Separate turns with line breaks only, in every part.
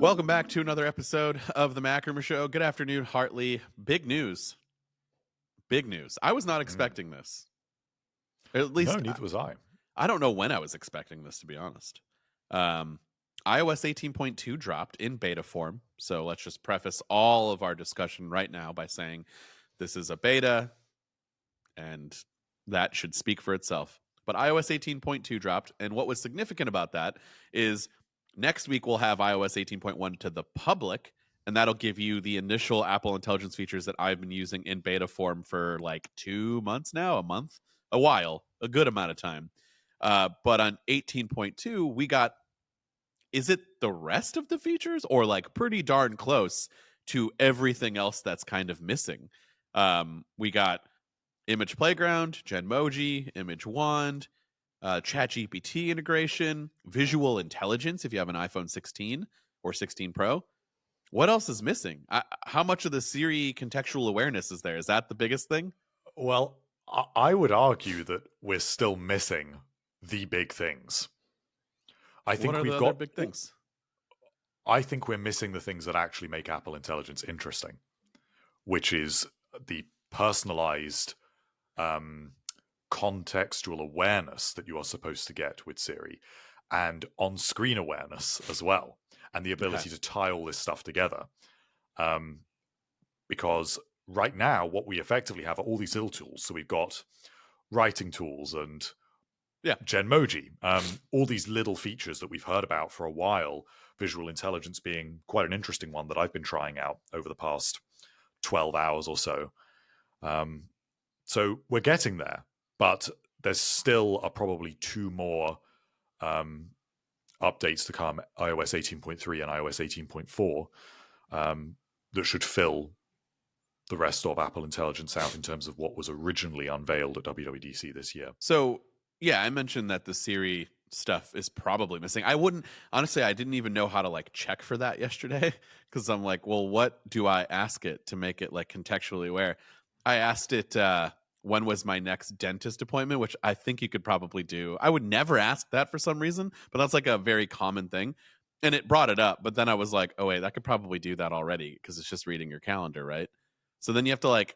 Welcome back to another episode of the MacRumors Show. Good afternoon, Hartley. Big news. Big news. I was not expecting this. At least,
No, neither was I.
I don't know when I was expecting this, to be honest. iOS 18.2 dropped in beta form. So let's just preface all of our discussion right now by saying this is a beta, and that should speak for itself. But iOS 18.2 dropped, and what was significant about that is next week we'll have iOS 18.1 to the public, and that'll give you the initial Apple Intelligence features that I've been using in beta form for like 2 months now, a month, a while, a good amount of time. But on 18.2, we got, is it the rest of the features or like pretty darn close to everything else that's kind of missing? We got Image Playground, Genmoji, Image Wand, ChatGPT integration, visual intelligence if you have an iPhone 16 or 16 Pro. What else is missing? How much of the Siri contextual awareness is there? Is that the biggest thing?
Well, I would argue that we're still missing the big things. I think
what are
we've
the
got
other big things?
I think we're missing the things that actually make Apple Intelligence interesting, which is the personalized contextual awareness that you are supposed to get with Siri, and on-screen awareness as well, and the ability to tie all this stuff together. Because right now, what we effectively have are all these little tools. So we've got writing tools and Genmoji, all these little features that we've heard about for a while, visual intelligence being quite an interesting one that I've been trying out over the past 12 hours or so. So we're getting there, but there's still probably 2 more updates to come, iOS 18.3 and iOS 18.4, that should fill the rest of Apple Intelligence out in terms of what was originally unveiled at WWDC this year.
So, yeah, I mentioned that the Siri stuff is probably missing. I didn't even know how to like check for that yesterday because I'm like, well, what do I ask it to make it like contextually aware? I asked it when was my next dentist appointment, which I think you could probably do. I would never ask that for some reason, but that's like a very common thing. And it brought it up, but then I was like, oh wait, that could probably do that already because it's just reading your calendar, right? So then you have to like,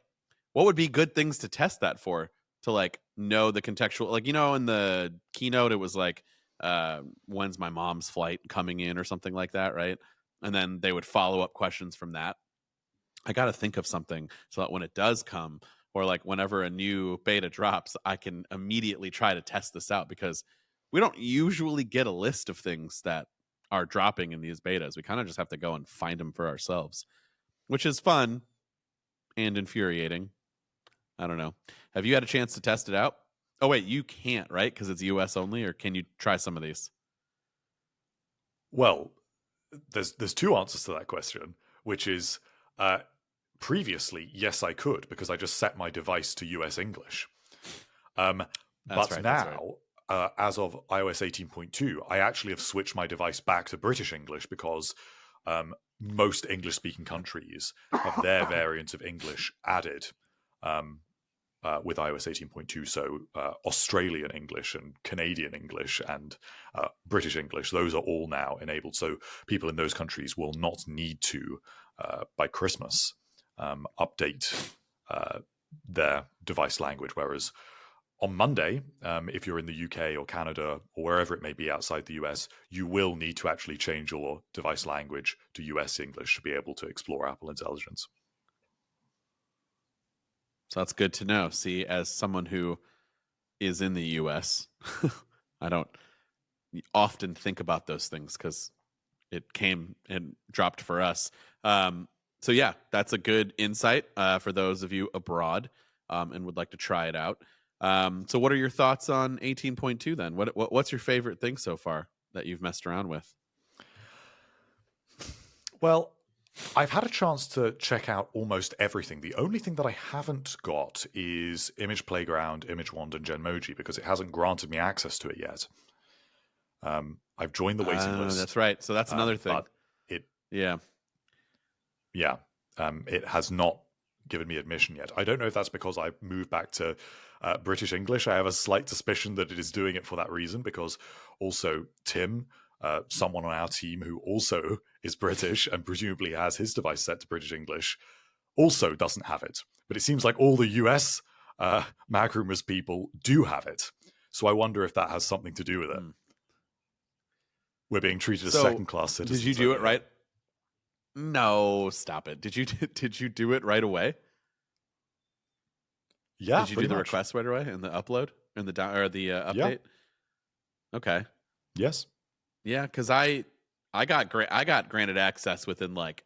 what would be good things to test that for to like know the contextual, like, you know, in the keynote, it was like, when's my mom's flight coming in or something like that, right? And then they would follow up questions from that. I got to think of something so that when it does come, or like whenever a new beta drops, I can immediately try to test this out because we don't usually get a list of things that are dropping in these betas. We kind of just have to go and find them for ourselves, which is fun and infuriating. I don't know. Have you had a chance to test it out? Oh, wait, you can't, right? Because it's US only, or can you try some of these?
Well, there's 2 answers to that question, which is previously, yes, I could, because I just set my device to US English. But
right,
now, as of iOS 18.2, I actually have switched my device back to British English because most English-speaking countries have their variant of English added with iOS 18.2. So Australian English and Canadian English and British English, those are all now enabled. So people in those countries will not need to, by Christmas, update their device language. Whereas on Monday, if you're in the UK or Canada or wherever it may be outside the US, you will need to actually change your device language to US English to be able to explore Apple Intelligence.
So that's good to know. See, as someone who is in the US, I don't often think about those things because it came and dropped for us. So yeah, that's a good insight for those of you abroad and would like to try it out. So what are your thoughts on 18.2 then? What's your favorite thing so far that you've messed around with?
Well, I've had a chance to check out almost everything. The only thing that I haven't got is Image Playground, Image Wand, and Genmoji because it hasn't granted me access to it yet. I've joined the waiting list.
That's right. So that's another thing.
But it has not given me admission yet. I don't know if that's because I've moved back to British English. I have a slight suspicion that it is doing it for that reason because also Tim someone on our team who also is British and presumably has his device set to British English also doesn't have it. But it seems like all the US MacRumors people do have it. So I wonder if that has something to do with it. We're being treated as second-class citizens.
Did you do it right? No, stop it. Did you do it right away?
Yeah.
Did you do the request right away and the upload and the update?
Yeah.
Okay.
Yes.
Yeah, because I got granted access within like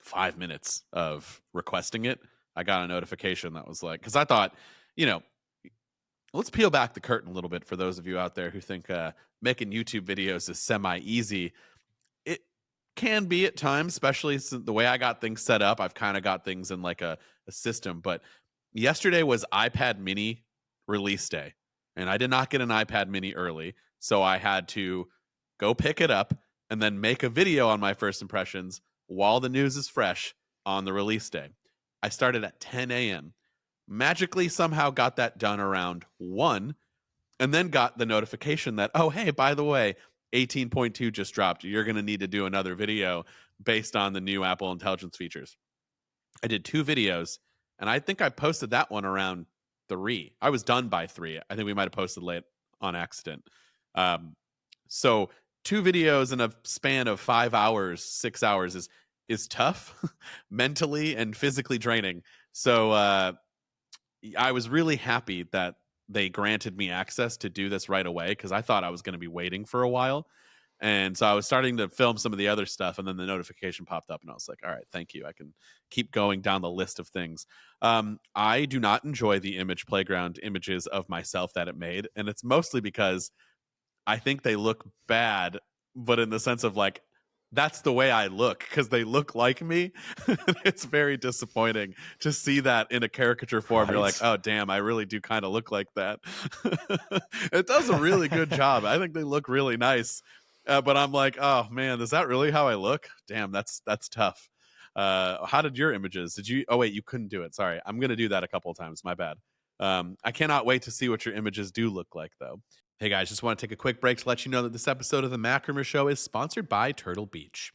5 minutes of requesting it. I got a notification that was like, because I thought, let's peel back the curtain a little bit for those of you out there who think making YouTube videos is semi-easy. It can be at times, especially since the way I got things set up. I've kind of got things in like a system. But yesterday was iPad mini release day, and I did not get an iPad mini early. So I had to go pick it up and then make a video on my first impressions while the news is fresh on the release day. I started at 10 a.m. Magically somehow got that done around 1, and then got the notification that, oh, hey, by the way, 18.2 just dropped. You're going to need to do another video based on the new Apple Intelligence features. I did 2 videos, and I think I posted that one around 3. I was done by 3. I think we might have posted late on accident. So 2 videos in a span of 5 hours, 6 hours is tough, mentally and physically draining. So I was really happy that they granted me access to do this right away, because I thought I was going to be waiting for a while. And so I was starting to film some of the other stuff, and then the notification popped up, and I was like, all right, thank you. I can keep going down the list of things. I do not enjoy the image playground images of myself that it made, and it's mostly because I think they look bad, but in the sense of like, that's the way I look, because they look like me. It's very disappointing to see that in a caricature form. Right. You're like, oh, damn, I really do kind of look like that. It does a really good job. I think they look really nice. But I'm like, oh, man, is that really how I look? Damn, that's tough. How did your images? Did you? Oh, wait, you couldn't do it. Sorry. I'm going to do that a couple of times. My bad. I cannot wait to see what your images do look like, though. Hey guys, just want to take a quick break to let you know that this episode of the MacRumors Show is sponsored by Turtle Beach.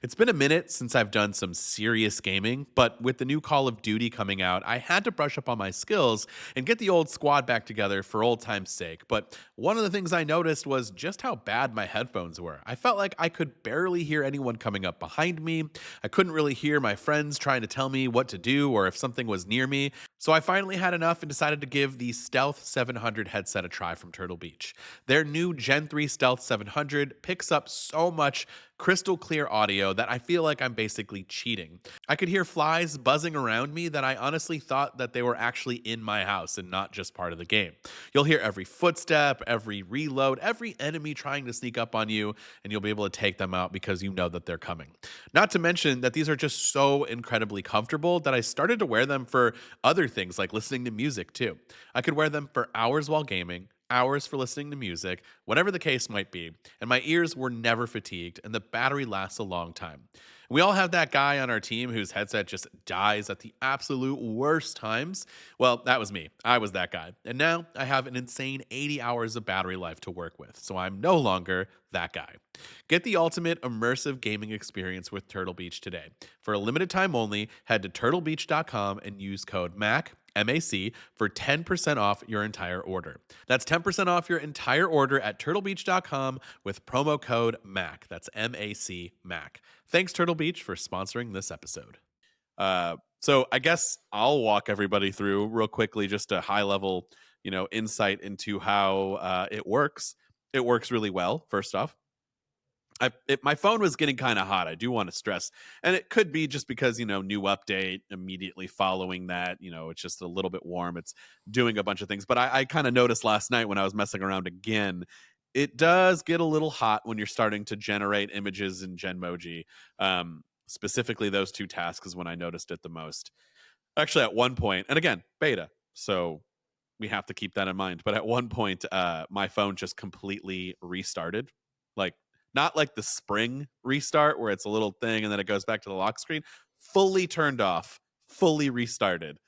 It's been a minute since I've done some serious gaming, but with the new Call of Duty coming out, I had to brush up on my skills and get the old squad back together for old time's sake. But one of the things I noticed was just how bad my headphones were. I felt like I could barely hear anyone coming up behind me. I couldn't really hear my friends trying to tell me what to do or if something was near me. So I finally had enough and decided to give the Stealth 700 headset a try from Turtle Beach. Their new Gen 3 Stealth 700 picks up so much crystal clear audio that I feel like I'm basically cheating. I could hear flies buzzing around me that I honestly thought that they were actually in my house and not just part of the game. You'll hear every footstep, every reload, every enemy trying to sneak up on you, and you'll be able to take them out because you know that they're coming. Not to mention that these are just so incredibly comfortable that I started to wear them for other things like listening to music too. I could wear them for hours while gaming, hours for listening to music, whatever the case might be, and my ears were never fatigued, and the battery lasts a long time. We all have that guy on our team whose headset just dies at the absolute worst times. Well, that was me. I was that guy. And now I have an insane 80 hours of battery life to work with, so I'm no longer that guy. Get the ultimate immersive gaming experience with Turtle Beach today. For a limited time only, head to turtlebeach.com and use code MAC for 10% off your entire order. That's 10% off your entire order at turtlebeach.com with promo code MAC. That's MAC. Thanks, Turtle Beach, for sponsoring this episode. So I guess I'll walk everybody through real quickly, just a high level, insight into how it works. It works really well, first off. My phone was getting kind of hot. I do want to stress, and it could be just because new update immediately following that. It's just a little bit warm. It's doing a bunch of things, but I kind of noticed last night when I was messing around again, it does get a little hot when you're starting to generate images in Genmoji. Specifically, those 2 tasks is when I noticed it the most. Actually, at one point, and again, beta, so we have to keep that in mind. But at one point, my phone just completely restarted, like. Not like the spring restart where it's a little thing and then it goes back to the lock screen. Fully turned off, fully restarted.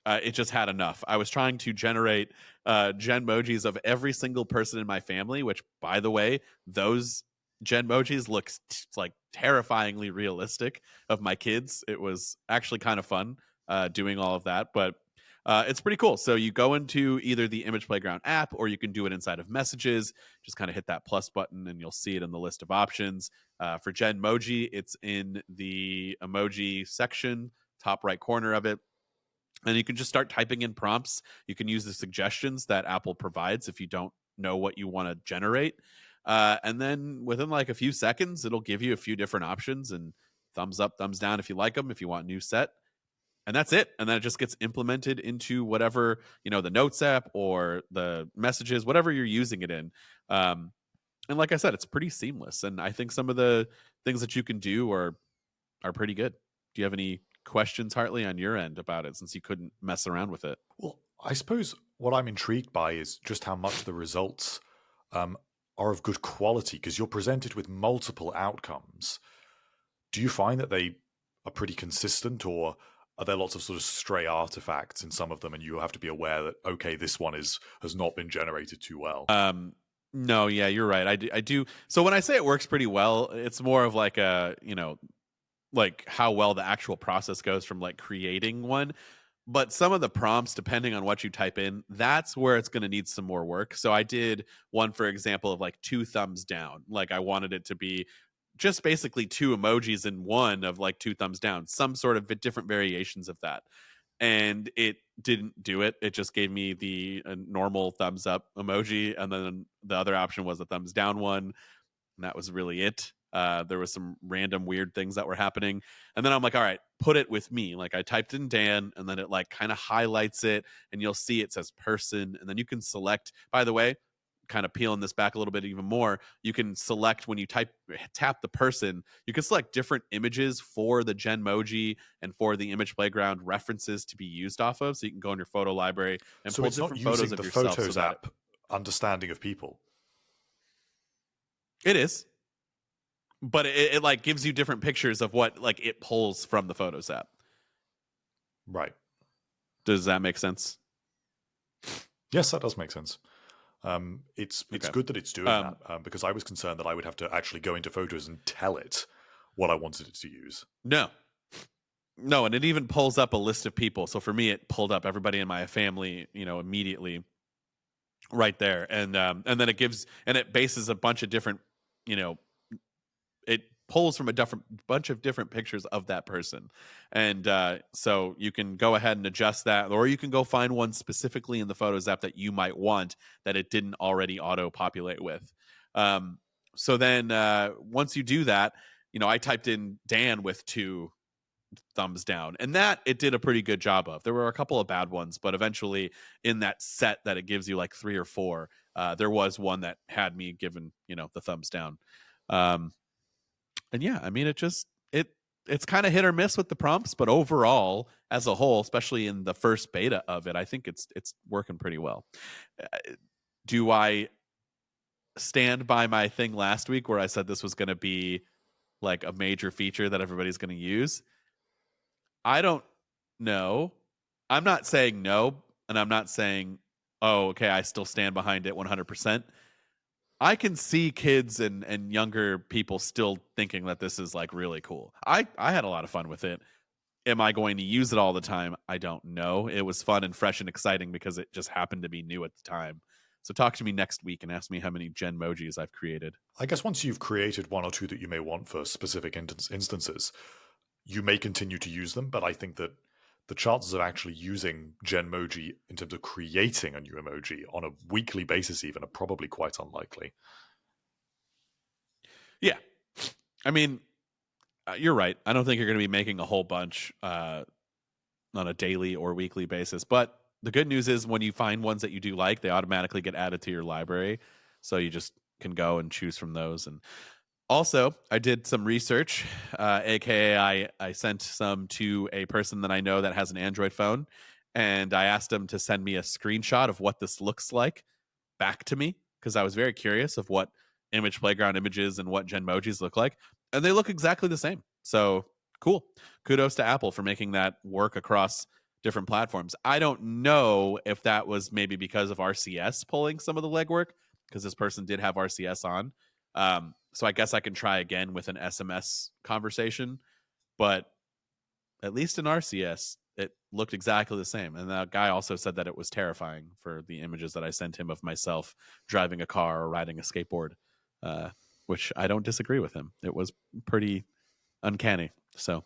It just had enough. I was trying to generate Genmojis of every single person in my family, which, by the way, those Genmojis looks like terrifyingly realistic of my kids. It was actually kind of fun doing all of that, but it's pretty cool. So you go into either the Image Playground app, or you can do it inside of Messages. Just kind of hit that plus button and you'll see it in the list of options. For Genmoji, it's in the emoji section, top right corner of it. And you can just start typing in prompts. You can use the suggestions that Apple provides if you don't know what you want to generate. And then within like a few seconds, it'll give you a few different options and thumbs up, thumbs down if you like them, if you want new set. And that's it. And then it just gets implemented into whatever, the Notes app or the Messages, whatever you're using it in. And like I said, it's pretty seamless. And I think some of the things that you can do are pretty good. Do you have any questions, Hartley, on your end about it, since you couldn't mess around with it?
Well, I suppose what I'm intrigued by is just how much the results are of good quality, because you're presented with multiple outcomes. Do you find that they are pretty consistent, or are there lots of sort of stray artifacts in some of them, and you have to be aware that, okay, this one has not been generated too well?
No, yeah, you're right. I do. So when I say it works pretty well, it's more of like a, like how well the actual process goes from like creating one. But some of the prompts, depending on what you type in, that's where it's going to need some more work. So I did one, for example, of like 2 thumbs down. Like I wanted it to be just basically 2 emojis in one of like 2 thumbs down, some sort of different variations of that. And it didn't do it. It just gave me the normal thumbs up emoji. And then the other option was a thumbs down one. And that was really it. There was some random weird things that were happening. And then I'm like, all right, put it with me. Like I typed in Dan, and then it like kind of highlights it, and you'll see it says person. And then you can select, by the way, kind of peeling this back a little bit even more, you can select when you tap the person, you can select different images for the Genmoji and for the Image Playground references to be used off of. So you can go in your photo library and
So
pull
it's not
different
using
photos
the
of yourself.
Photos app understanding of people.
It is. But it like gives you different pictures of what like it pulls from the Photos app.
Right.
Does that make sense?
Yes, that does make sense. It's
Okay.
good that it's doing that, because I was concerned that I would have to actually go into Photos and tell it what I wanted it to use.
No, and it even pulls up a list of people. So for me, it pulled up everybody in my family, immediately right there, and then it bases a bunch of different, it pulls from a bunch of different pictures of that person. And so you can go ahead and adjust that, or you can go find one specifically in the Photos app that you might want that it didn't already auto populate with. So then once you do that, I typed in Dan with 2 thumbs down, and that it did a pretty good job of. There were a couple of bad ones, but eventually in that set that it gives you like 3 or 4, there was one that had me given, the thumbs down. And yeah, I mean, it's kind of hit or miss with the prompts, but overall, as a whole, especially in the first beta of it, I think it's working pretty well. Do I stand by my thing last week where I said this was going to be like a major feature that everybody's going to use? I don't know. I'm not saying no, and I'm not saying, oh, okay, I still stand behind it 100%. I can see kids and younger people still thinking that this is like really cool. I had a lot of fun with it. Am I going to use it all the time? I don't know. It was fun and fresh and exciting because it just happened to be new at the time. So talk to me next week and ask me how many Genmojis I've created.
I guess once you've created 1 or 2 that you may want for specific instances, you may continue to use them, but I think that the chances of actually using Genmoji in terms of creating a new emoji on a weekly basis even are probably quite unlikely.
Yeah. I mean, you're right. I don't think you're going to be making a whole bunch on a daily or weekly basis. But the good news is when you find ones that you do like, they automatically get added to your library. So you just can go and choose from those. And also, I did some research, aka I sent some to a person that I know that has an Android phone, and I asked him to send me a screenshot of what this looks like back to me because I was very curious of what Image Playground images and what Genmojis look like, and they look exactly the same. So cool. Kudos to Apple for making that work across different platforms. I don't know if that was maybe because of RCS pulling some of the legwork, because this person did have RCS on. So I guess I can try again with an SMS conversation, but at least in RCS, it looked exactly the same. And the guy also said that it was terrifying for the images that I sent him of myself driving a car or riding a skateboard, which I don't disagree with him. It was pretty uncanny. So,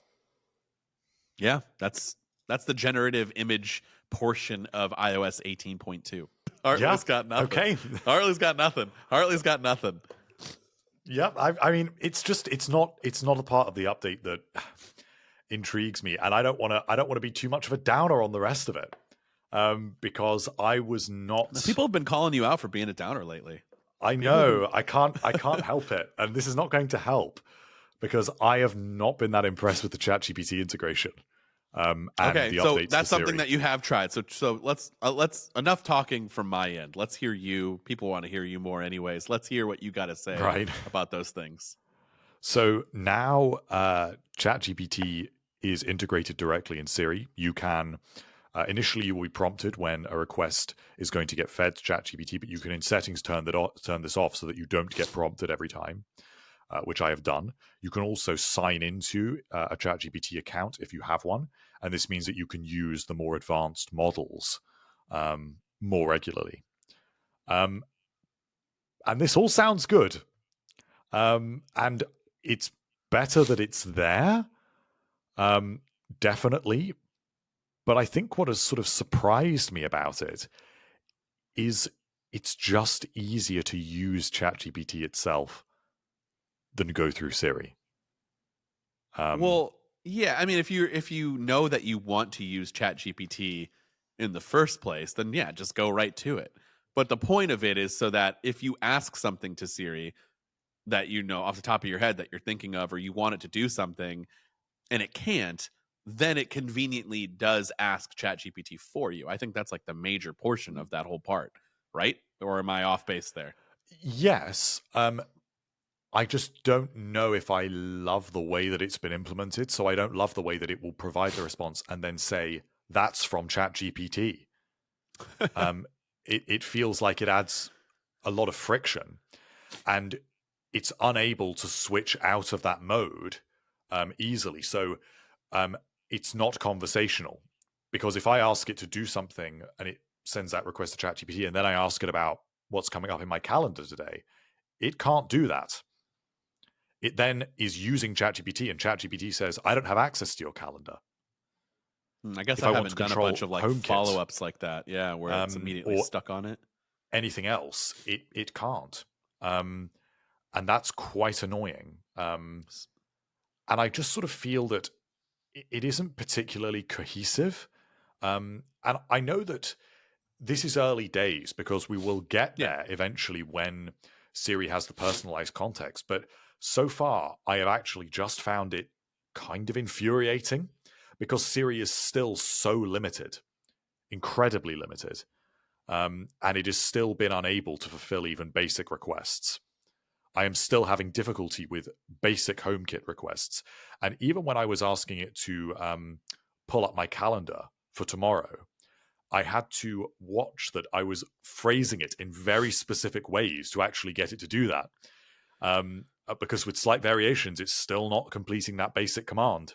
yeah, that's the generative image portion of iOS 18.2. Hartley's got nothing.
Okay.
Hartley's got nothing. Hartley's got nothing.
Yeah, I mean, it's not a part of the update that intrigues me, and I don't want to be too much of a downer on the rest of it, because I was not.
People have been calling you out for being a downer lately.
I know. I can't help it, and this is not going to help because I have not been that impressed with the ChatGPT integration. And
okay,
the
so
updates
that's
to
something
Siri.
that you have tried. So let's enough talking from my end. Let's hear you. People want to hear you more, anyways. Let's hear what you got to say about those things.
So now ChatGPT is integrated directly in Siri. You can initially you will be prompted when a request is going to get fed to ChatGPT, but you can in settings turn this off so that you don't get prompted every time, which I have done. You can also sign into a ChatGPT account if you have one, and this means that you can use the more advanced models more regularly. And this all sounds good. And it's better that it's there, definitely. But I think what has sort of surprised me about it is it's just easier to use ChatGPT itself than go through Siri.
Well, yeah, I mean, if you know that you want to use ChatGPT in the first place, then yeah, just go right to it. But the point of it is so that if you ask something to Siri that you know off the top of your head that you're thinking of, or you want it to do something and it can't, then it conveniently does ask ChatGPT for you. I think that's like the major portion of that whole part, right? Or am I off base there?
Yes. I just don't know if I love the way that it's been implemented. So I don't love the way that it will provide the response and then say, that's from ChatGPT. It feels like it adds a lot of friction, and it's unable to switch out of that mode easily. So it's not conversational, because if I ask it to do something and it sends that request to ChatGPT, and then I ask it about what's coming up in my calendar today, it can't do that. It then is using ChatGPT, and ChatGPT says, I don't have access to your calendar.
I guess
If
I
want
haven't
to
done a
control
bunch of like
HomeKit,
follow-ups like that. Yeah, where it's immediately
or
stuck on it.
anything else, it can't. And that's quite annoying. And I just sort of feel that it isn't particularly cohesive. And I know that this is early days because we will get there eventually when Siri has the personalized context. But so far, I have actually just found it kind of infuriating because Siri is still so limited, incredibly limited. And it has still been unable to fulfill even basic requests. I am still having difficulty with basic HomeKit requests. And even when I was asking it to pull up my calendar for tomorrow, I had to watch that I was phrasing it in very specific ways to actually get it to do that. Because with slight variations, it's still not completing that basic command.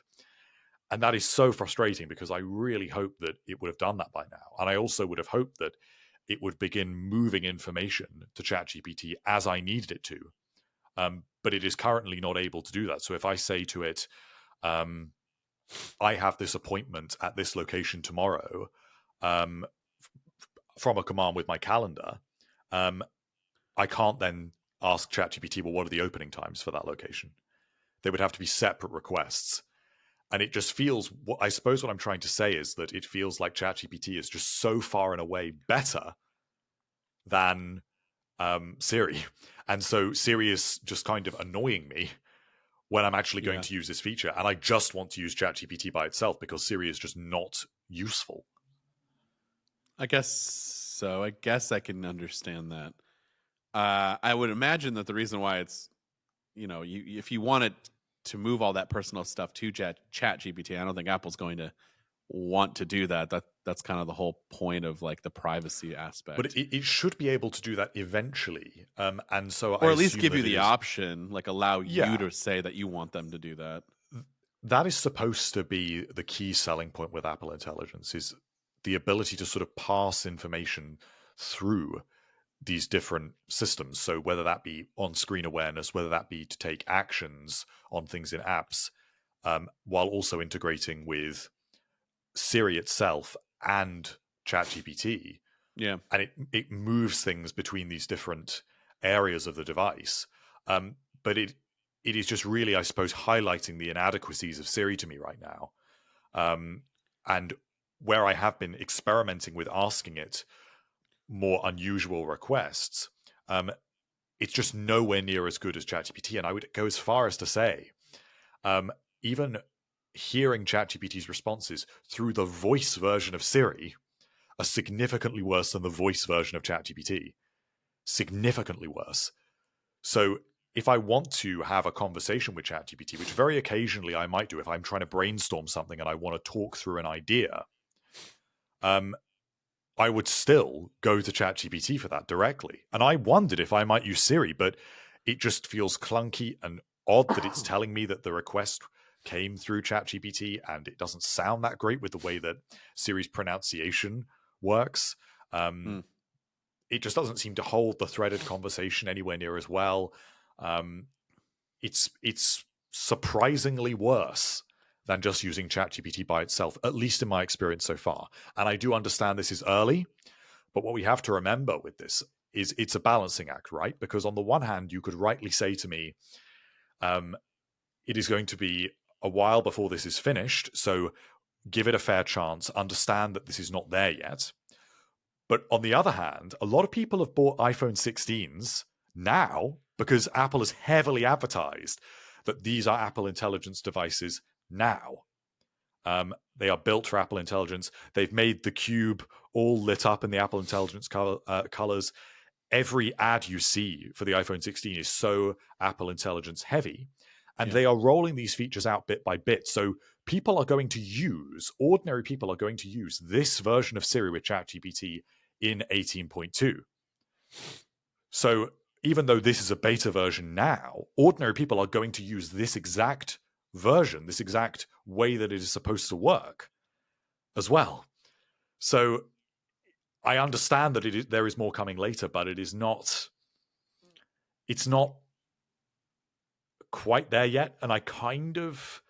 And that is so frustrating because I really hope that it would have done that by now. And I also would have hoped that it would begin moving information to ChatGPT as I needed it to. But it is currently not able to do that. So if I say to it, I have this appointment at this location tomorrow, from a command with my calendar, I can't then ask ChatGPT, well, what are the opening times for that location? They would have to be separate requests. And it just feels, I suppose what I'm trying to say is that it feels like ChatGPT is just so far and away better than Siri. And so Siri is just kind of annoying me when I'm actually going to use this feature. And I just want to use ChatGPT by itself because Siri is just not useful.
I guess so. I guess I can understand that. I would imagine that the reason why it's, if you wanted to move all that personal stuff to ChatGPT, I don't think Apple's going to want to do that. That's kind of the whole point of like the privacy aspect.
But it should be able to do that eventually. And so I
or at least
assume
give you
that it
the
is,
option, like allow you
yeah,
to say that you want them to do that.
that is supposed to be the key selling point with Apple Intelligence, is the ability to sort of pass information through these different systems. So whether that be on-screen awareness, whether that be to take actions on things in apps, while also integrating with Siri itself and ChatGPT.
Yeah.
And it moves things between these different areas of the device. But it is just really, I suppose, highlighting the inadequacies of Siri to me right now. And where I have been experimenting with asking it more unusual requests, it's just nowhere near as good as ChatGPT. And I would go as far as to say, even hearing ChatGPT's responses through the voice version of Siri are significantly worse than the voice version of ChatGPT. Significantly worse. So if I want to have a conversation with ChatGPT, which very occasionally I might do if I'm trying to brainstorm something and I want to talk through an idea, I would still go to ChatGPT for that directly. And I wondered if I might use Siri, but it just feels clunky and odd that it's telling me that the request came through ChatGPT, and it doesn't sound that great with the way that Siri's pronunciation works. It just doesn't seem to hold the threaded conversation anywhere near as well. It's surprisingly worse than just using ChatGPT by itself, at least in my experience so far. And I do understand this is early, but what we have to remember with this is it's a balancing act, right? Because on the one hand, you could rightly say to me, it is going to be a while before this is finished, so give it a fair chance, understand that this is not there yet. But on the other hand, a lot of people have bought iPhone 16s now because Apple has heavily advertised that these are Apple Intelligence devices now. They are built for Apple Intelligence. They've made the cube all lit up in the Apple Intelligence colors. Every ad you see for the iPhone 16 is so Apple Intelligence heavy. And they are rolling these features out bit by bit. So people are going to use, ordinary people are going to use this version of Siri with ChatGPT in 18.2. So even though this is a beta version now, ordinary people are going to use this exact version, this exact way that it is supposed to work as well. So I understand that there is more coming later, but it's not quite there yet. And I kind of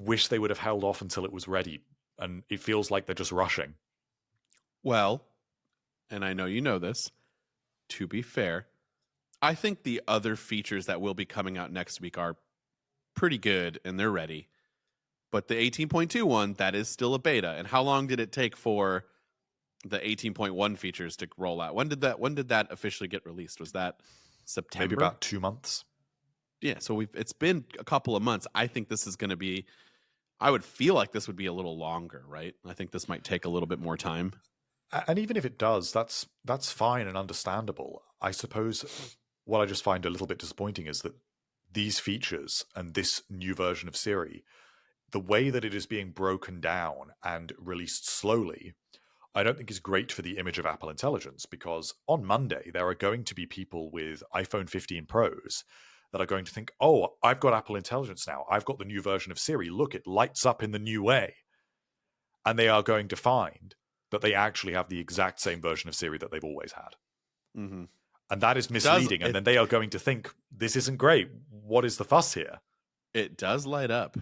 wish they would have held off until it was ready. And it feels like they're just rushing.
Well, and I know you know this, to be fair, I think the other features that will be coming out next week are pretty good and they're ready. But the 18.2 one, that is still a beta. And how long did it take for the 18.1 features to roll out? When did that officially get released? Was that September?
Maybe about 2 months.
Yeah, so it's been a couple of months. I think this is going to be, I would feel like this would be a little longer, right? I think this might take a little bit more time.
And even if it does, that's fine and understandable. I suppose what I just find a little bit disappointing is that these features and this new version of Siri, the way that it is being broken down and released slowly, I don't think is great for the image of Apple Intelligence, because on Monday, there are going to be people with iPhone 15 Pros that are going to think, oh, I've got Apple Intelligence now. I've got the new version of Siri. Look, it lights up in the new way. And they are going to find that they actually have the exact same version of Siri that they've always had.
Mm-hmm.
And that is misleading. And then they are going to think, this isn't great. What is the fuss here?
It does light up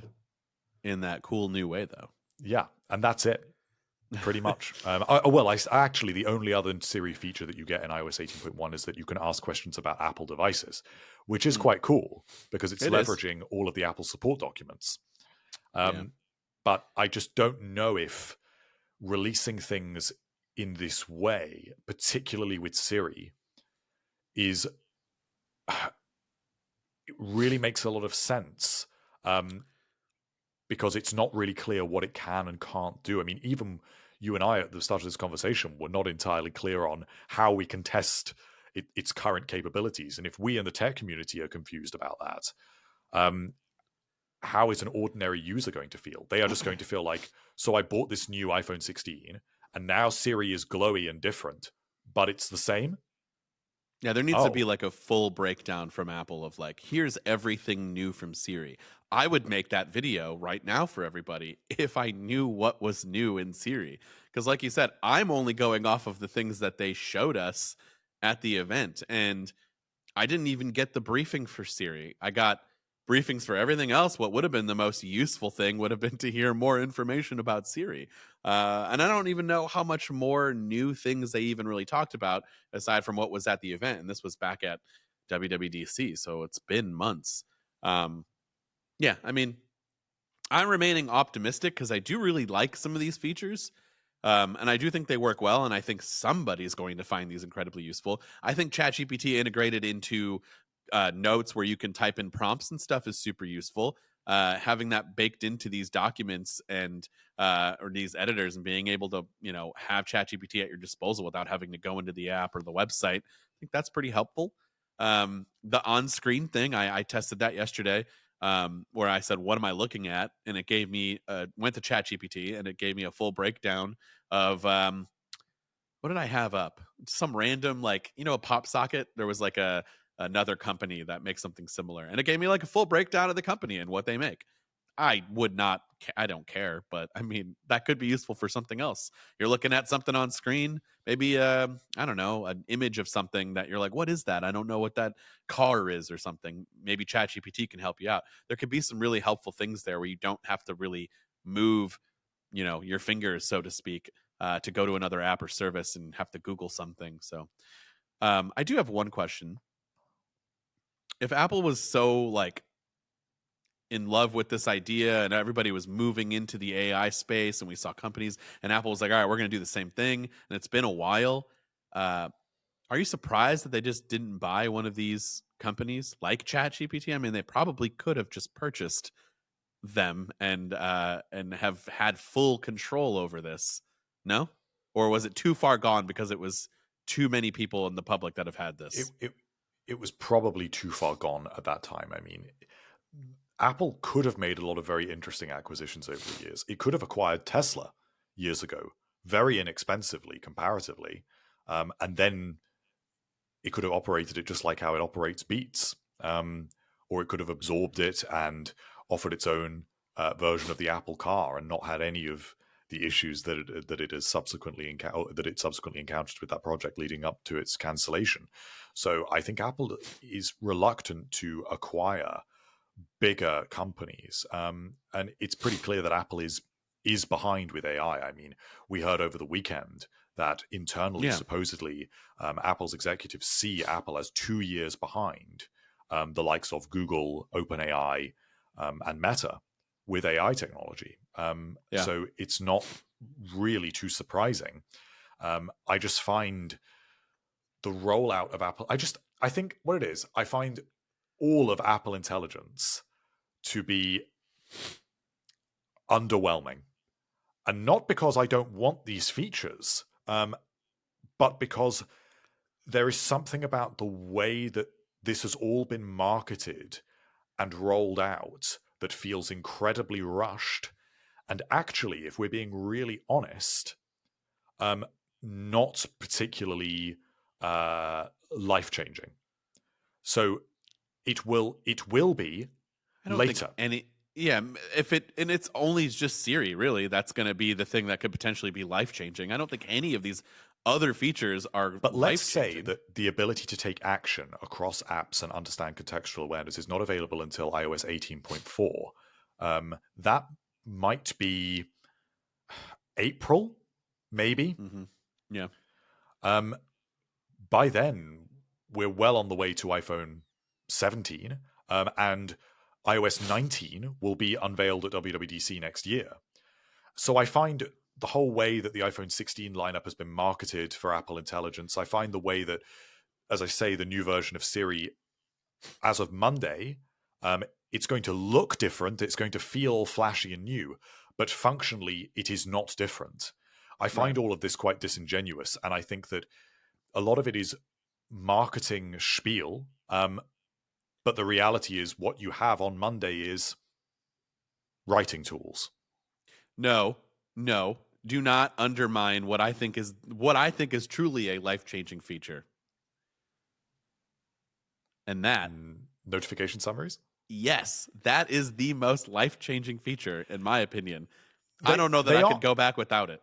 in that cool new way, though.
Yeah, and that's it. Pretty much. Actually, the only other Siri feature that you get in iOS 18.1 is that you can ask questions about Apple devices, which is quite cool because it's leveraging all of the Apple support documents. But I just don't know if releasing things in this way, particularly with Siri, it really makes a lot of sense because it's not really clear what it can and can't do. I mean, even you and I at the start of this conversation were not entirely clear on how we can test its current capabilities. And if we in the tech community are confused about that, how is an ordinary user going to feel? They are just going to feel like, so I bought this new iPhone 16 and now Siri is glowy and different, but it's the same.
Yeah, there needs to be
Oh,
like a full breakdown from Apple of like, here's everything new from Siri. I would make that video right now for everybody if I knew what was new in Siri. Because, like you said, I'm only going off of the things that they showed us at the event. And I didn't even get the briefing for Siri. I got briefings for everything else. What would have been the most useful thing would have been to hear more information about Siri. And I don't even know how much more new things they even really talked about aside from what was at the event. And this was back at WWDC. So it's been months. Um, yeah, I mean, I'm remaining optimistic because I do really like some of these features. And I do think they work well, and I think somebody's going to find these incredibly useful. I think ChatGPT integrated into notes where you can type in prompts and stuff is super useful. Having that baked into these documents and or these editors and being able to have ChatGPT at your disposal without having to go into the app or the website, I think that's pretty helpful. The on-screen thing, I tested that yesterday. Where I said, "What am I looking at?" and it gave me went to ChatGPT and it gave me a full breakdown of what did I have up? Some random a pop socket. There was like another company that makes something similar, and it gave me like a full breakdown of the company and what they make. I would not. I don't care, but I mean that could be useful for something else. You're looking at something on screen, maybe I don't know, an image of something that you're like, what is that? I don't know what that car is or something. Maybe ChatGPT can help you out. There could be some really helpful things there where you don't have to really move, your fingers, so to speak, to go to another app or service and have to Google something. So I do have one question. If Apple was so in love with this idea and everybody was moving into the AI space and we saw companies and Apple was like, all right, we're going to do the same thing. And it's been a while. Are you surprised that they just didn't buy one of these companies like ChatGPT? I mean, they probably could have just purchased them and have had full control over this. No? Or was it too far gone because it was too many people in the public that have had
it
this?
it it was probably too far gone at that time. I mean, Apple could have made a lot of very interesting acquisitions over the years. It could have acquired Tesla years ago, very inexpensively comparatively, and then it could have operated it just like how it operates Beats, or it could have absorbed it and offered its own version of the Apple Car and not had any of the issues that it has subsequently encountered with that project leading up to its cancellation. So I think Apple is reluctant to acquire bigger companies, and it's pretty clear that Apple is behind with AI. I mean, we heard over the weekend that internally,
Yeah.
supposedly, Apple's executives see Apple as 2 years behind the likes of Google, OpenAI, and Meta with AI technology.
Yeah.
So it's not really too surprising. I just find the rollout of Apple. I think what it is. I find all of Apple Intelligence to be underwhelming, and not because I don't want these features, but because there is something about the way that this has all been marketed and rolled out that feels incredibly rushed. And actually, if we're being really honest, not particularly life changing. So it will be
I don't think
later.
any. Yeah, if it and it's only just Siri, really. That's going to be the thing that could potentially be life changing. I don't think any of these other featers are
But let's
life
say
changing.
that the ability to take action across apps and understand contextual awareness is not available until iOS 18.4. That might be April, maybe.
Yeah,
Um, by then, we're well on the way to iPhone 17, and iOS 19 will be unveiled at WWDC next year. So I find the whole way that the iPhone 16 lineup has been marketed for Apple Intelligence, I find the way that, as I say, the new version of Siri, as of Monday, it's going to look different, it's going to feel flashy and new, but functionally, it is not different. I
right.
find all of this quite disingenuous, and I think that a lot of it is marketing spiel, but the reality is what you have on Monday is writing tools.
No, no, do not undermine what I think is truly a life-changing feature. And that,
Notification summaries?
yes, that is the most life-changing feature in my opinion. I
They
don't know that
they
I
are
could go back without it.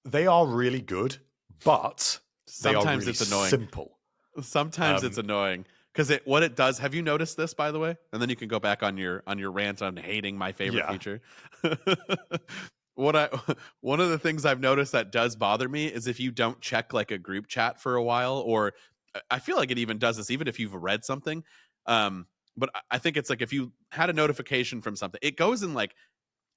they are really good, but they are
Sometimes
really
it's annoying.
simple.
Sometimes it's annoying because what it does. Have you noticed this, by the way? And then you can go back on your rant on hating my favorite
Yeah.
feature. what I One of the things I've noticed that does bother me is if you don't check like a group chat for a while, or I feel like it even does this even if you've read something. But I think it's like if you had a notification from something, it goes and like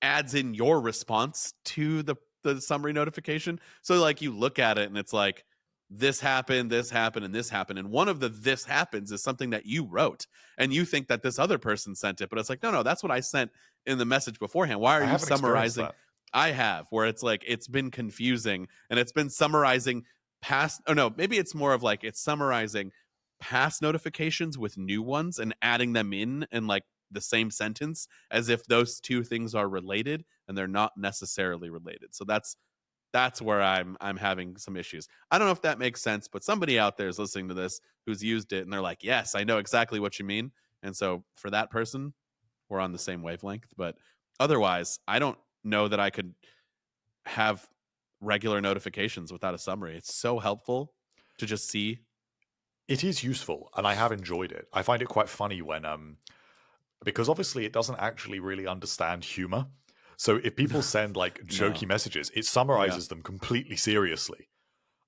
adds in your response to the summary notification. So like you look at it and it's like this happened, and this happened. And one of the this happens is something that you wrote and you think that this other person sent it, but it's like, no, that's what I sent in the message beforehand. Why are
I
you
haven't experienced
summarizing?
that.
I have, where it's like it's been confusing and it's been summarizing past, oh no, maybe it's more of like it's summarizing past notifications with new ones and adding them in like the same sentence as if those two things are related, and they're not necessarily related. So that's where I'm having some issues. I don't know if that makes sense, but somebody out there is listening to this who's used it and they're like, "Yes, I know exactly what you mean." And so for that person, we're on the same wavelength, but otherwise, I don't know that I could have regular notifications without a summary. It's so helpful to just see.
It is useful, and I have enjoyed it. I find it quite funny when because obviously it doesn't actually really understand humor. So if people send like jokey
No.
messages, it summarizes them completely seriously.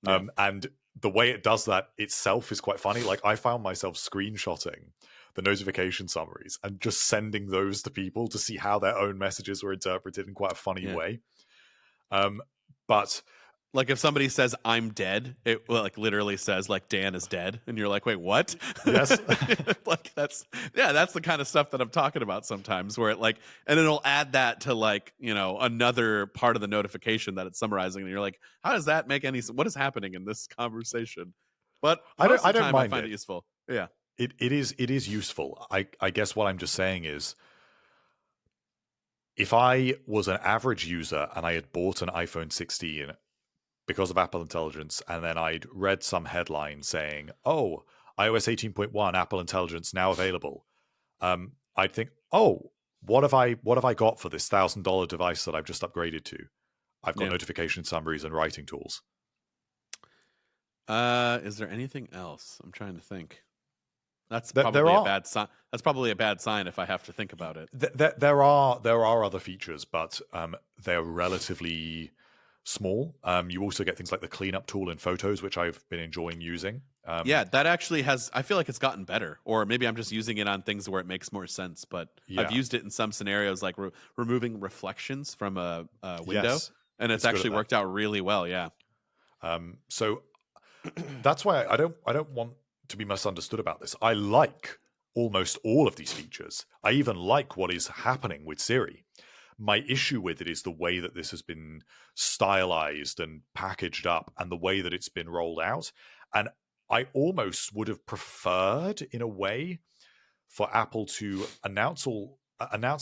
Yeah.
And the way it does that itself is quite funny. Like I found myself screenshotting the notification summaries and just sending those to people to see how their own messages were interpreted in quite a funny
Yeah.
way. But
Like if somebody says I'm dead, it like literally says like Dan is dead, and you're like, wait, what?
yes,
Like that's the kind of stuff that I'm talking about sometimes, where it like, and it'll add that to like another part of the notification that it's summarizing, and you're like, how does that make any? What is happening in this conversation? But most
I
of the
don't
time, I
mind
find
it.
it useful. Yeah,
It is useful. I guess what I'm just saying is, if I was an average user and I had bought an iPhone 16 because of Apple Intelligence, and then I'd read some headline saying, "Oh, iOS 18.1 Apple Intelligence now available," I'd think, "Oh, what have I got for this $1,000 device that I've just upgraded to? I've got
yeah.
notification summaries and writing tools."
Is there anything else? I'm trying to think. That's
There
probably a
are
bad sign. That's probably a bad sign if I have to think about it.
there are other features, but they're relatively small. You also get things like the cleanup tool in Photos, which I've been enjoying using.
Yeah, that actually has. I feel like it's gotten better, or maybe I'm just using it on things where it makes more sense. But I've
Yeah.
used it in some scenarios, like removing reflections from a window,
Yes,
and it's
it's good at
actually
that.
worked out really well. Yeah,
So that's why I don't want to be misunderstood about this. I like almost all of these features. I even like what is happening with Siri. My issue with it is the way that this has been stylized and packaged up and the way that it's been rolled out. And I almost would have preferred, in a way, for Apple to announce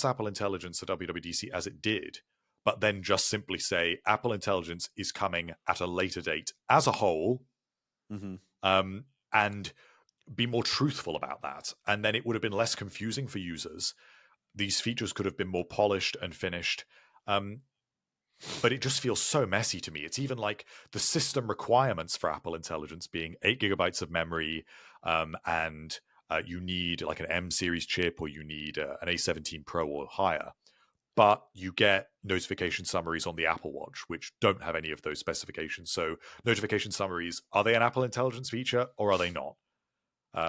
Apple Intelligence at WWDC as it did, but then just simply say Apple Intelligence is coming at a later date as a whole,
hmm
and be more truthful about that. And then it would have been less confusing for users. These features could have been more polished and finished. But it just feels so messy to me. It's even like the system requirements for Apple Intelligence being 8 gigabytes of memory, and you need like an M series chip, or you need an A17 Pro or higher. But you get notification summaries on the Apple Watch, which don't have any of those specifications. So notification summaries, are they an Apple Intelligence feature or are they not?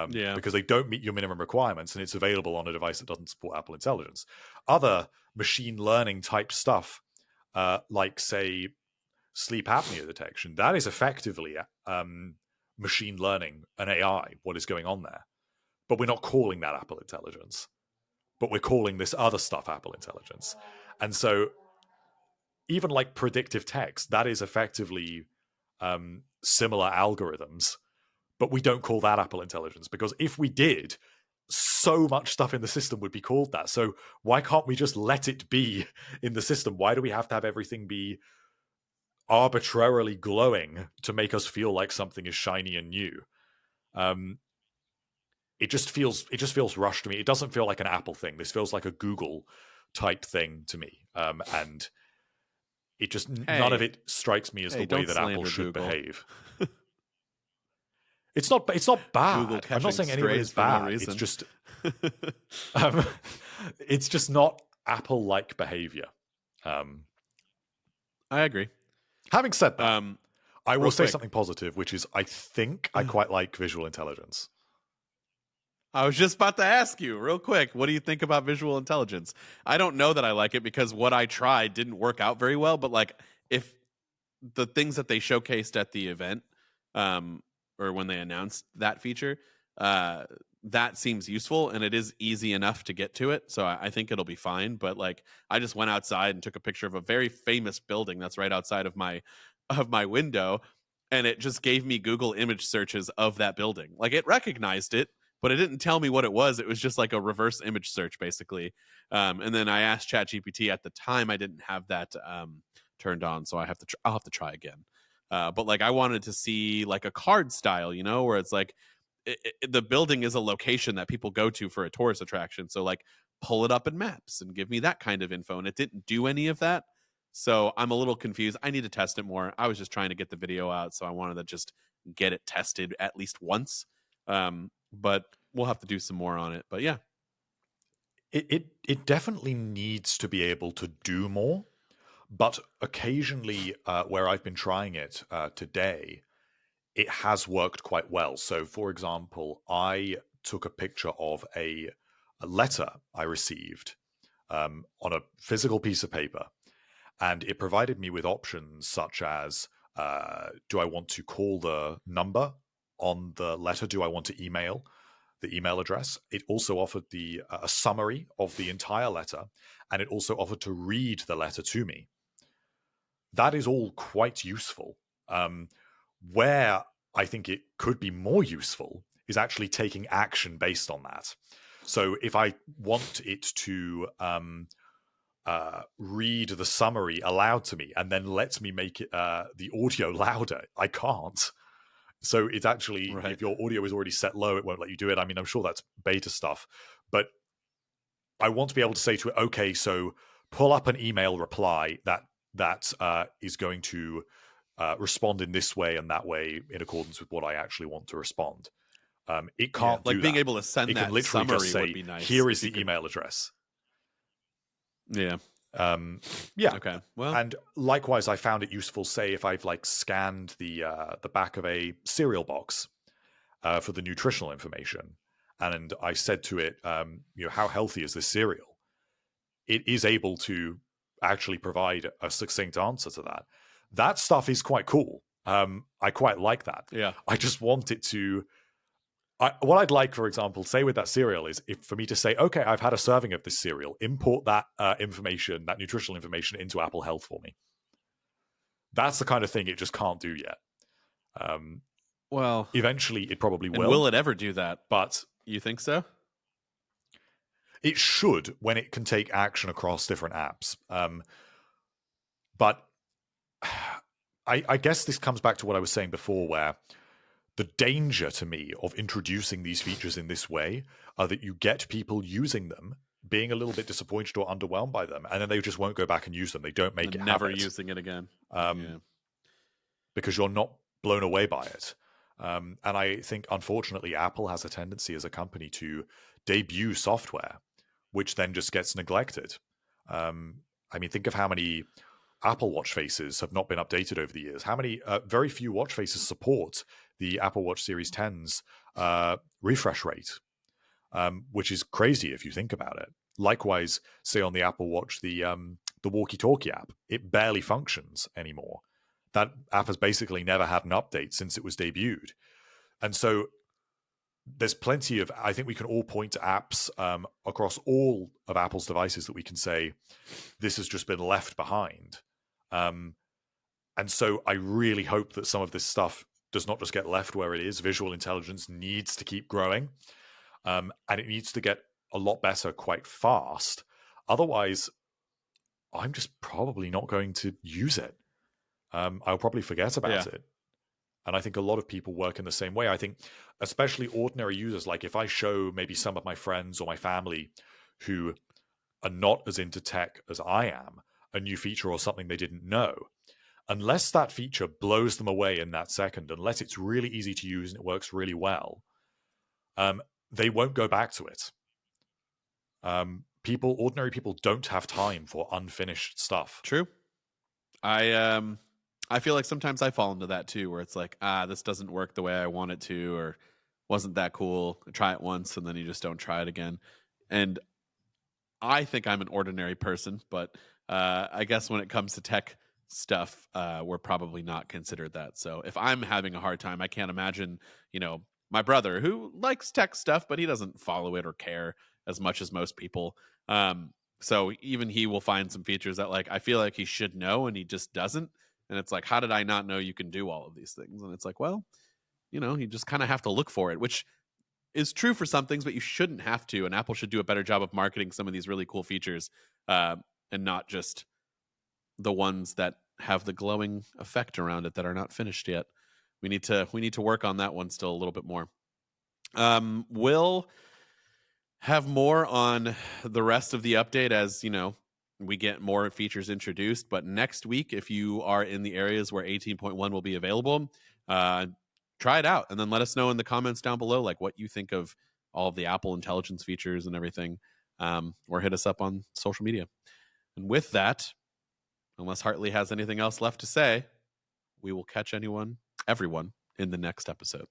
yeah,
Because they don't meet your minimum requirements, and it's available on a device that doesn't support Apple Intelligence. Other machine learning type stuff, like say sleep apnea detection, that is effectively machine learning and AI, what is going on there. But we're not calling that Apple Intelligence, but we're calling this other stuff Apple Intelligence. And so even like predictive text, that is effectively similar algorithms, but we don't call that Apple Intelligence, because if we did, so much stuff in the system would be called that. So why can't we just let it be in the system? Why do we have to have everything be arbitrarily glowing to make us feel like something is shiny and new? It just feels rushed to me. It doesn't feel like an Apple thing. This feels like a Google type thing to me. And it just none of it strikes me as the way that Apple should behave. It's not bad. I'm not saying any of it is bad. It's just it's just not Apple-like behavior.
I agree.
Having said that, I will say something positive, which is I think I quite like visual intelligence.
I was just about to ask you real quick, what do you think about visual intelligence? I don't know that I like it because what I tried didn't work out very well, but like if the things that they showcased at the event, or when they announced that feature, that seems useful and it is easy enough to get to it. So I think it'll be fine. But like, I just went outside and took a picture of a very famous building that's right outside of my window, and it just gave me Google image searches of that building. Like it recognized it, but it didn't tell me what it was. It was just like a reverse image search, basically. And then I asked ChatGPT. At the time, I didn't have that turned on, so I'll have to try again. But like, I wanted to see like a card style, where it's like the building is a location that people go to for a tourist attraction. So like, pull it up in maps and give me that kind of info. And it didn't do any of that. So I'm a little confused. I need to test it more. I was just trying to get the video out, so I wanted to just get it tested at least once. But we'll have to do some more on it. But yeah,
it definitely needs to be able to do more. But occasionally, where I've been trying it today, it has worked quite well. So, for example, I took a picture of a letter I received on a physical piece of paper, and it provided me with options such as, do I want to call the number on the letter? Do I want to email the email address? It also offered a summary of the entire letter, and it also offered to read the letter to me. That is all quite useful. Where I think it could be more useful is actually taking action based on that. So if I want it to read the summary aloud to me and then lets me make it the audio louder, I can't. So it's actually, if your audio is already set low, it won't let you do it. I mean, I'm sure that's beta stuff, but I want to be able to say to it, okay, so pull up an email reply that is going to respond in this way and that way in accordance with what I actually want to respond. It can't do
like being
that.
able to send
it
that
can literally
summary
just say,
would be nice.
Here is the email address.
Yeah.
Yeah.
Okay. Well,
and likewise, I found it useful, say, if I've like scanned the back of a cereal box for the nutritional information, and I said to it, how healthy is this cereal? It is able to actually provide a succinct answer to that. That stuff is quite cool. I quite like that.
Yeah.
I just want it to. What I'd like, for example, say with that cereal is for me to say, okay, I've had a serving of this cereal, import that information, that nutritional information into Apple Health for me. That's the kind of thing it just can't do yet.
Well,
eventually it probably will.
And will it ever do that?
But
you think so?
It should when it can take action across different apps. But I guess this comes back to what I was saying before, where the danger to me of introducing these features in this way are that you get people using them, being a little bit disappointed or underwhelmed by them, and then they just won't go back and use them. They don't make it
never using it again.
Because you're not blown away by it. And I think, unfortunately, Apple has a tendency as a company to debut software, which then just gets neglected. I mean, think of how many Apple Watch faces have not been updated over the years. How many, very few watch faces support the Apple Watch Series 10's refresh rate, which is crazy if you think about it. Likewise, say on the Apple Watch, the walkie-talkie app, it barely functions anymore. That app has basically never had an update since it was debuted. And so there's plenty of, I think we can all point to apps across all of Apple's devices that we can say, this has just been left behind. And so I really hope that some of this stuff does not just get left where it is. Visual intelligence needs to keep growing. and it needs to get a lot better quite fast. Otherwise, I'm just probably not going to use it. I'll probably forget about it. And I think a lot of people work in the same way. I think especially ordinary users, like if I show maybe some of my friends or my family who are not as into tech as I am, a new feature or something they didn't know, unless that feature blows them away in that second, unless it's really easy to use and it works really well, they won't go back to it. Ordinary people don't have time for unfinished stuff.
True. I feel like sometimes I fall into that too, where it's like, this doesn't work the way I want it to, or wasn't that cool. I try it once and then you just don't try it again. And I think I'm an ordinary person, but I guess when it comes to tech stuff, we're probably not considered that. So if I'm having a hard time, I can't imagine, my brother who likes tech stuff, but he doesn't follow it or care as much as most people. So even he will find some features that like I feel like he should know and he just doesn't. And it's like, how did I not know you can do all of these things? And it's like, well, you just kind of have to look for it, which is true for some things, but you shouldn't have to. And Apple should do a better job of marketing some of these really cool features, and not just the ones that have the glowing effect around it that are not finished yet. We need to work on that one still a little bit more. We'll have more on the rest of the update as we get more features introduced. But next week, if you are in the areas where 18.1 will be available, try it out and then let us know in the comments down below like what you think of all of the Apple Intelligence features and everything, or hit us up on social media. And with that, unless Hartley has anything else left to say, we will catch everyone in the next episode.